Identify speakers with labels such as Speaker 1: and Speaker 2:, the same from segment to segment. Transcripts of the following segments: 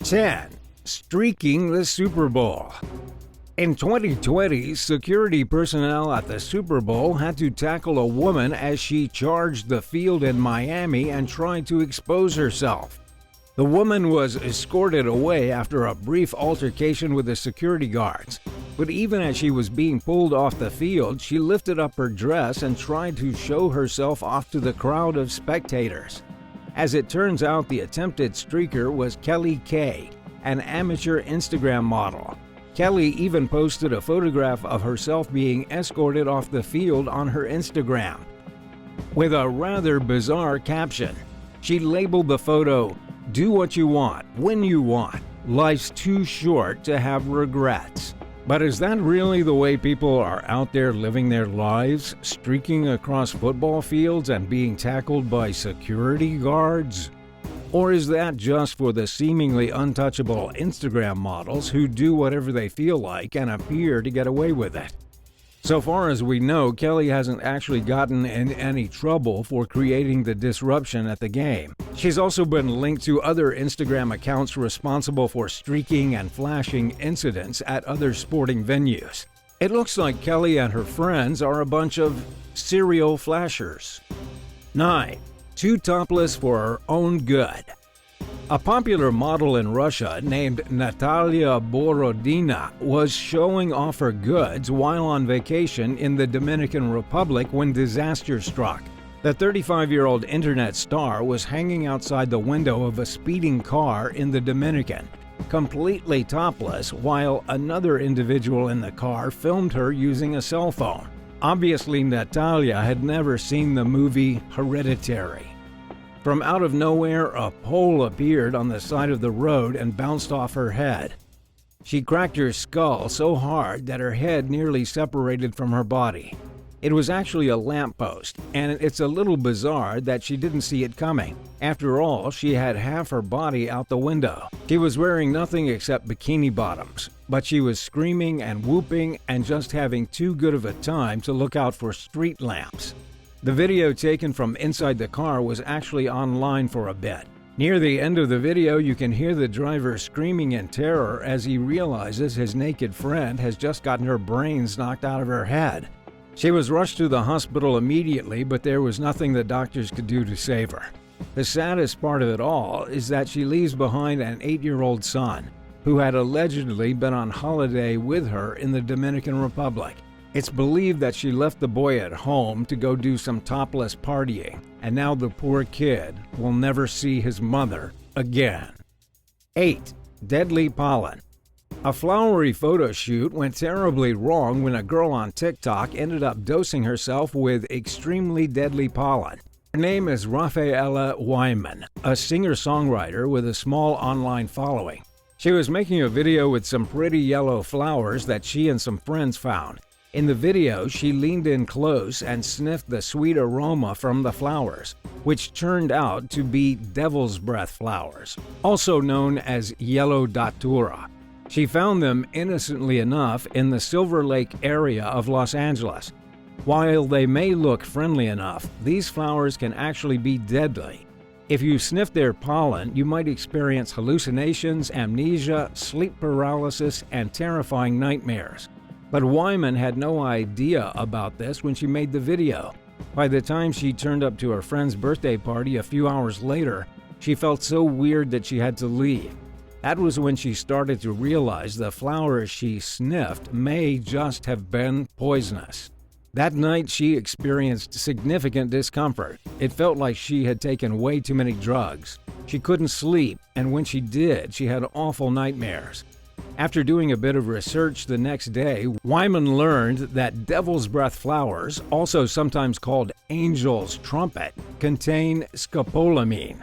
Speaker 1: 10. Streaking the Super Bowl. In 2020, security personnel at the Super Bowl had to tackle a woman as she charged the field in Miami and tried to expose herself. The woman was escorted away after a brief altercation with the security guards. But even as she was being pulled off the field, she lifted up her dress and tried to show herself off to the crowd of spectators. As it turns out, the attempted streaker was Kelly Kay, an amateur Instagram model. Kelly even posted a photograph of herself being escorted off the field on her Instagram, with a rather bizarre caption. She labeled the photo, "Do what you want, when you want. Life's too short to have regrets." But is that really the way people are out there living their lives, streaking across football fields and being tackled by security guards? Or is that just for the seemingly untouchable Instagram models who do whatever they feel like and appear to get away with it? So far as we know, Kelly hasn't actually gotten in any trouble for creating the disruption at the game. She's also been linked to other Instagram accounts responsible for streaking and flashing incidents at other sporting venues. It looks like Kelly and her friends are a bunch of serial flashers. 9. Too topless for her own good. A popular model in Russia named Natalia Borodina was showing off her goods while on vacation in the Dominican Republic when disaster struck. The 35-year-old internet star was hanging outside the window of a speeding car in the Dominican, completely topless, while another individual in the car filmed her using a cell phone. Obviously, Natalia had never seen the movie Hereditary. From out of nowhere, a pole appeared on the side of the road and bounced off her head. She cracked her skull so hard that her head nearly separated from her body. It was actually a lamppost, and it's a little bizarre that she didn't see it coming. After all, she had half her body out the window. She was wearing nothing except bikini bottoms, but she was screaming and whooping and just having too good of a time to look out for street lamps. The video taken from inside the car was actually online for a bit. Near the end of the video, you can hear the driver screaming in terror as he realizes his naked friend has just gotten her brains knocked out of her head. She was rushed to the hospital immediately, but there was nothing the doctors could do to save her. The saddest part of it all is that she leaves behind an 8-year-old son, who had allegedly been on holiday with her in the Dominican Republic. It's believed that she left the boy at home to go do some topless partying, and now the poor kid will never see his mother again. 8. Deadly pollen. A flowery photo shoot went terribly wrong when a girl on TikTok ended up dosing herself with extremely deadly pollen. Her name is Rafaela Wyman, a singer-songwriter with a small online following. She was making a video with some pretty yellow flowers that she and some friends found. In the video, she leaned in close and sniffed the sweet aroma from the flowers, which turned out to be devil's breath flowers, also known as yellow datura. She found them innocently enough in the Silver Lake area of Los Angeles. While they may look friendly enough, these flowers can actually be deadly. If you sniff their pollen, you might experience hallucinations, amnesia, sleep paralysis, and terrifying nightmares. But Wyman had no idea about this when she made the video. By the time she turned up to her friend's birthday party a few hours later, she felt so weird that she had to leave. That was when she started to realize the flowers she sniffed may just have been poisonous. That night, she experienced significant discomfort. It felt like she had taken way too many drugs. She couldn't sleep, and when she did, she had awful nightmares. After doing a bit of research the next day, Wyman learned that devil's breath flowers, also sometimes called angel's trumpet, contain scopolamine.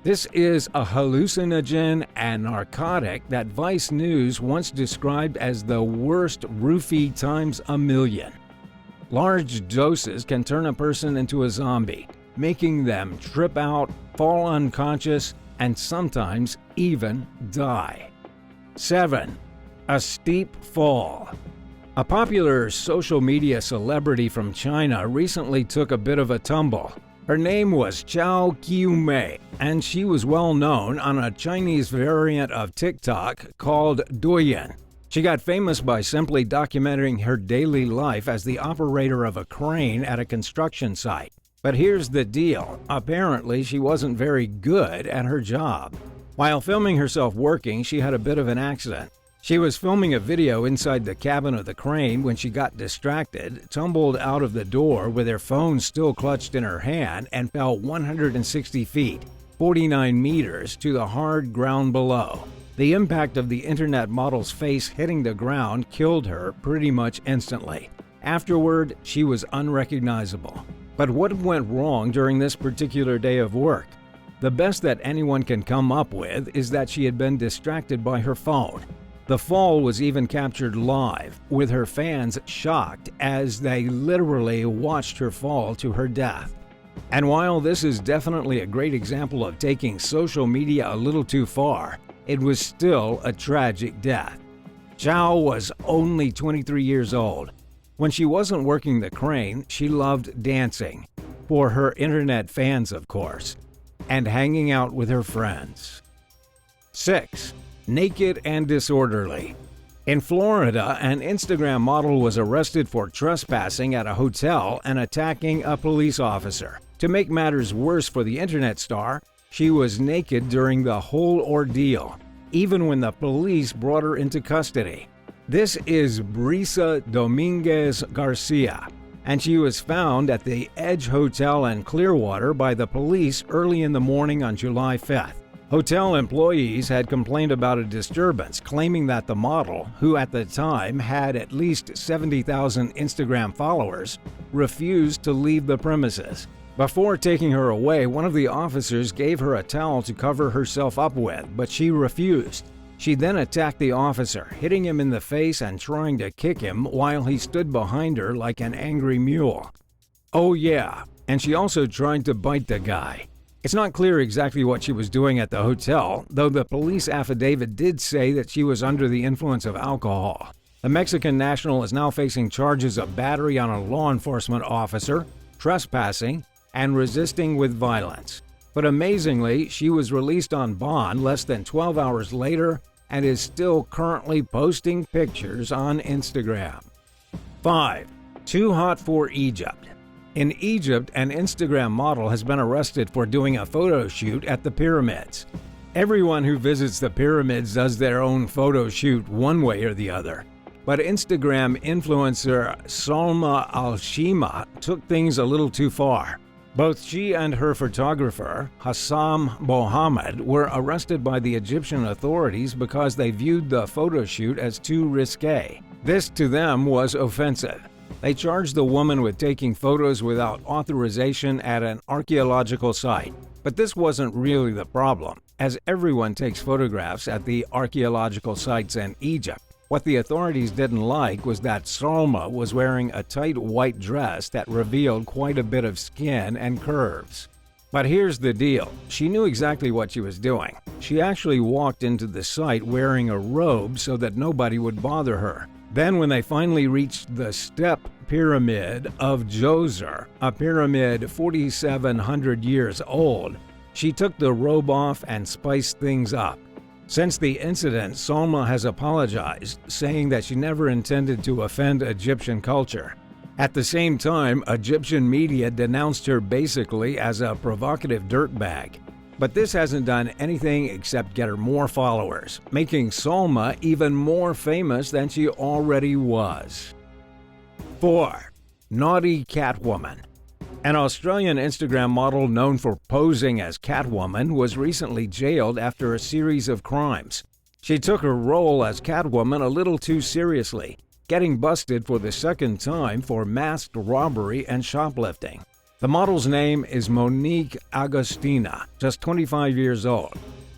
Speaker 1: This is a hallucinogen and narcotic that Vice News once described as the worst roofie times a million. Large doses can turn a person into a zombie, making them trip out, fall unconscious, and sometimes even die. 7. A steep fall. A popular social media celebrity from China recently took a bit of a tumble. Her name was CATWOMAN, and she was well known on a Chinese variant of TikTok called Douyin. She got famous by simply documenting her daily life as the operator of a crane at a construction site. But here's the deal, apparently she wasn't very good at her job. While filming herself working, she had a bit of an accident. She was filming a video inside the cabin of the crane when she got distracted, tumbled out of the door with her phone still clutched in her hand, and fell 160 feet, 49 meters, to the hard ground below. The impact of the internet model's face hitting the ground killed her pretty much instantly. Afterward, she was unrecognizable. But what went wrong during this particular day of work? The best that anyone can come up with is that she had been distracted by her phone. The fall was even captured live, with her fans shocked as they literally watched her fall to her death. And while this is definitely a great example of taking social media a little too far, it was still a tragic death. Chow was only 23 years old. When she wasn't working the crane, she loved dancing, for her internet fans of course, and hanging out with her friends. 6. Naked and disorderly. In Florida, an Instagram model was arrested for trespassing at a hotel and attacking a police officer. To make matters worse for the internet star, she was naked during the whole ordeal, even when the police brought her into custody. This is Brisa Dominguez Garcia, and she was found at the Edge Hotel in Clearwater by the police early in the morning on July 5th. Hotel employees had complained about a disturbance, claiming that the model, who at the time had at least 70,000 Instagram followers, refused to leave the premises. Before taking her away, one of the officers gave her a towel to cover herself up with, but she refused. She then attacked the officer, hitting him in the face and trying to kick him while he stood behind her like an angry mule. Oh yeah, and she also tried to bite the guy. It's not clear exactly what she was doing at the hotel, though the police affidavit did say that she was under the influence of alcohol. The Mexican national is now facing charges of battery on a law enforcement officer, trespassing, and resisting with violence. But amazingly, she was released on bond less than 12 hours later and is still currently posting pictures on Instagram. 5. Too hot for Egypt. In Egypt, an Instagram model has been arrested for doing a photo shoot at the pyramids. Everyone who visits the pyramids does their own photo shoot one way or the other. But Instagram influencer Salma Al-Shima took things a little too far. Both she and her photographer, Hassam Mohammed, were arrested by the Egyptian authorities because they viewed the photo shoot as too risque. This to them was offensive. They charged the woman with taking photos without authorization at an archaeological site. But this wasn't really the problem, as everyone takes photographs at the archaeological sites in Egypt. What the authorities didn't like was that Salma was wearing a tight white dress that revealed quite a bit of skin and curves. But here's the deal, she knew exactly what she was doing. She actually walked into the site wearing a robe so that nobody would bother her. Then when they finally reached the Step Pyramid of Djoser, a pyramid 4,700 years old, she took the robe off and spiced things up. Since the incident, Salma has apologized, saying that she never intended to offend Egyptian culture. At the same time, Egyptian media denounced her basically as a provocative dirtbag. But this hasn't done anything except get her more followers, making Salma even more famous than she already was. 4. Naughty Catwoman. An Australian Instagram model known for posing as Catwoman was recently jailed after a series of crimes. She took her role as Catwoman a little too seriously, getting busted for the second time for masked robbery and shoplifting. The model's name is Monique Agostina, just 25 years old.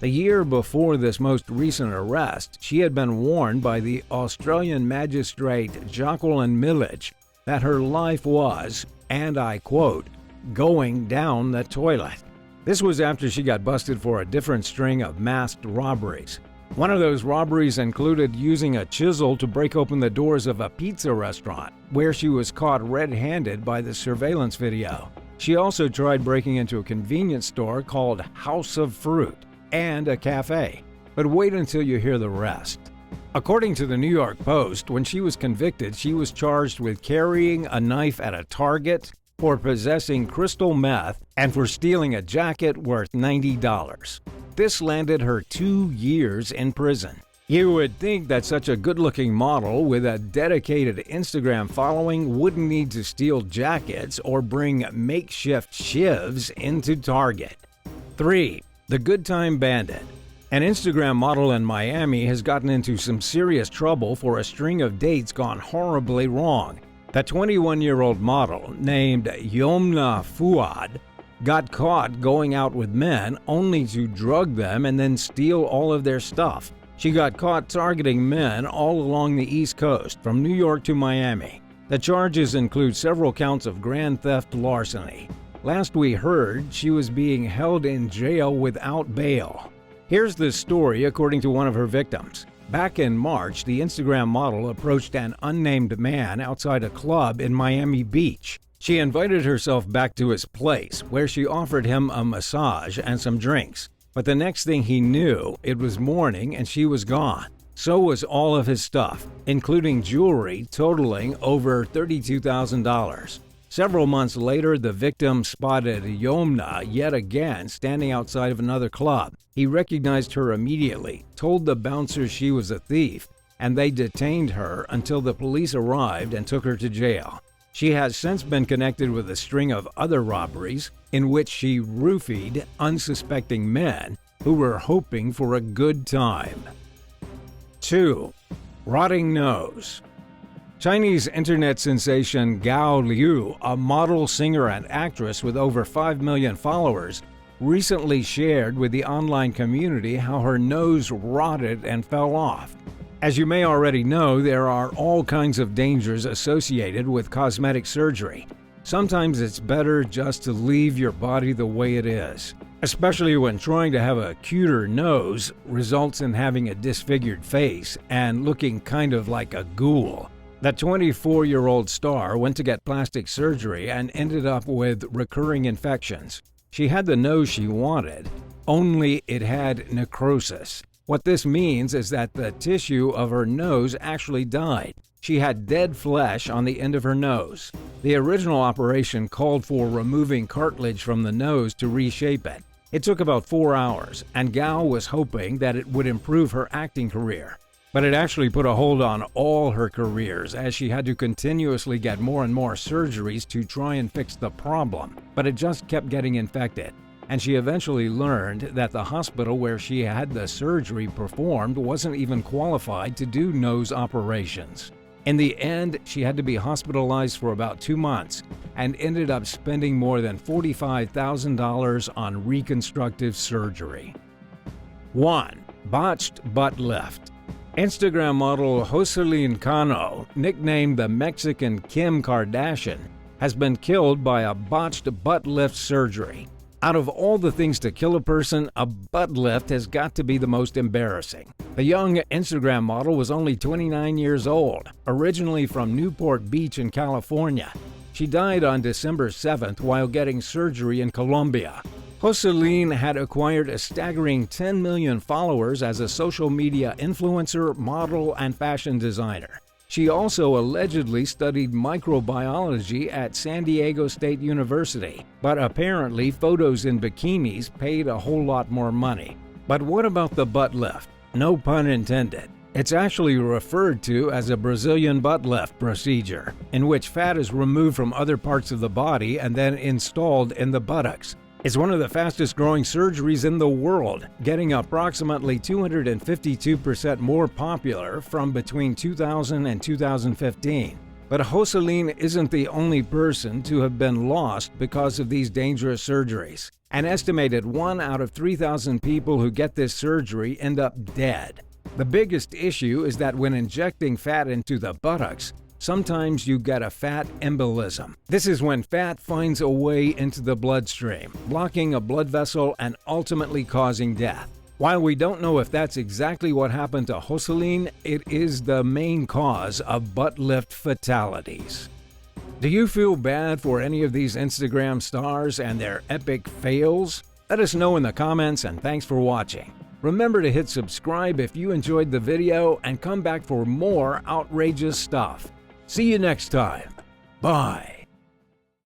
Speaker 1: The year before this most recent arrest, she had been warned by the Australian magistrate Jacqueline Millage that her life was, and I quote, going down the toilet. This was after she got busted for a different string of masked robberies. One of those robberies included using a chisel to break open the doors of a pizza restaurant, where she was caught red-handed by the surveillance video. She also tried breaking into a convenience store called House of Fruit and a cafe. But wait until you hear the rest. According to the New York Post, when she was convicted, she was charged with carrying a knife at a Target, for possessing crystal meth, and for stealing a jacket worth $90. This landed her 2 years in prison. You would think that such a good-looking model with a dedicated Instagram following wouldn't need to steal jackets or bring makeshift shivs into Target. 3. The Good Time Bandit. An Instagram model in Miami has gotten into some serious trouble for a string of dates gone horribly wrong. The 21-year-old model, named Yomna Fuad, got caught going out with men only to drug them and then steal all of their stuff. She got caught targeting men all along the East Coast, from New York to Miami. The charges include several counts of grand theft larceny. Last we heard, she was being held in jail without bail. Here's the story according to one of her victims. Back in March, the Instagram model approached an unnamed man outside a club in Miami Beach. She invited herself back to his place, where she offered him a massage and some drinks. But the next thing he knew, it was morning and she was gone. So was all of his stuff, including jewelry totaling over $32,000. Several months later, the victim spotted Yomna yet again standing outside of another club. He recognized her immediately, told the bouncers she was a thief, and they detained her until the police arrived and took her to jail. She has since been connected with a string of other robberies in which she roofied unsuspecting men who were hoping for a good time. 2. Rotting Nose. Chinese internet sensation Gao Liu, a model, singer, and actress with over 5 million followers, recently shared with the online community how her nose rotted and fell off. As you may already know, there are all kinds of dangers associated with cosmetic surgery. Sometimes it's better just to leave your body the way it is, especially when trying to have a cuter nose results in having a disfigured face and looking kind of like a ghoul. The 24-year-old star went to get plastic surgery and ended up with recurring infections. She had the nose she wanted, only it had necrosis. What this means is that the tissue of her nose actually died. She had dead flesh on the end of her nose. The original operation called for removing cartilage from the nose to reshape it. It took about 4 hours, and Gao was hoping that it would improve her acting career. But it actually put a hold on all her careers, as she had to continuously get more and more surgeries to try and fix the problem. But it just kept getting infected, and she eventually learned that the hospital where she had the surgery performed wasn't even qualified to do nose operations. In the end, she had to be hospitalized for about 2 months and ended up spending more than $45,000 on reconstructive surgery. 1. Botched butt lift. Instagram model Jocelyn Cano, nicknamed the Mexican Kim Kardashian, has been killed by a botched butt lift surgery. Out of all the things to kill a person, a butt lift has got to be the most embarrassing. The young Instagram model was only 29 years old, originally from Newport Beach in California. She died on December 7th while getting surgery in Colombia. Jocelyn had acquired a staggering 10 million followers as a social media influencer, model, and fashion designer. She also allegedly studied microbiology at San Diego State University, but apparently photos in bikinis paid a whole lot more money. But what about the butt lift? No pun intended. It's actually referred to as a Brazilian butt lift procedure, in which fat is removed from other parts of the body and then installed in the buttocks. It's one of the fastest growing surgeries in the world, getting approximately 252% more popular from between 2000 and 2015. But Jocelyn isn't the only person to have been lost because of these dangerous surgeries. An estimated 1 out of 3,000 people who get this surgery end up dead. The biggest issue is that when injecting fat into the buttocks, sometimes you get a fat embolism. This is when fat finds a way into the bloodstream, blocking a blood vessel and ultimately causing death. While we don't know if that's exactly what happened to Jocelyn, it is the main cause of butt lift fatalities. Do you feel bad for any of these Instagram stars and their epic fails? Let us know in the comments, and thanks for watching. Remember to hit subscribe if you enjoyed the video and come back for more outrageous stuff. See you next time. Bye.